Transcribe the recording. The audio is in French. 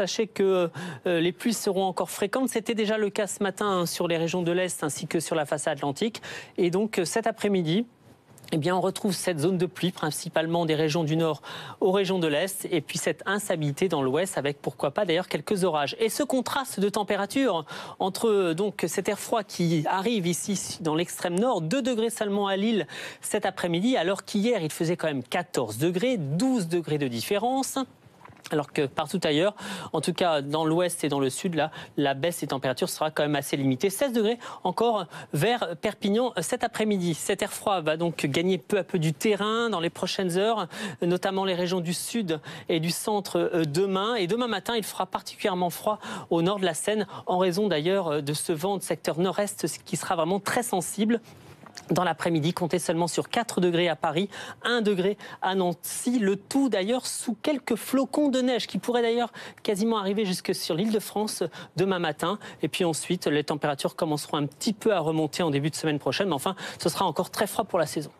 sachez que les pluies seront encore fréquentes. C'était déjà le cas ce matin sur les régions de l'Est ainsi que sur la façade atlantique. Et donc cet après-midi, eh bien, on retrouve cette zone de pluie, principalement des régions du nord aux régions de l'est, et puis cette instabilité dans l'ouest, avec pourquoi pas d'ailleurs quelques orages. Et ce contraste de température entre donc cet air froid qui arrive ici dans l'extrême nord, 2 degrés seulement à Lille cet après-midi, alors qu'hier il faisait quand même 14 degrés, 12 degrés de différence. Alors que partout ailleurs, en tout cas dans l'ouest et dans le sud, là, la baisse des températures sera quand même assez limitée. 16 degrés encore vers Perpignan cet après-midi. Cet air froid va donc gagner peu à peu du terrain dans les prochaines heures, notamment les régions du sud et du centre demain. Et demain matin, il fera particulièrement froid au nord de la Seine, en raison d'ailleurs de ce vent de secteur nord-est qui sera vraiment très sensible. Dans l'après-midi, comptez seulement sur 4 degrés à Paris, 1 degré à Nancy. Le tout d'ailleurs sous quelques flocons de neige qui pourraient d'ailleurs quasiment arriver jusque sur l'Île-de-France demain matin. Et puis ensuite, les températures commenceront un petit peu à remonter en début de semaine prochaine. Mais enfin, ce sera encore très froid pour la saison.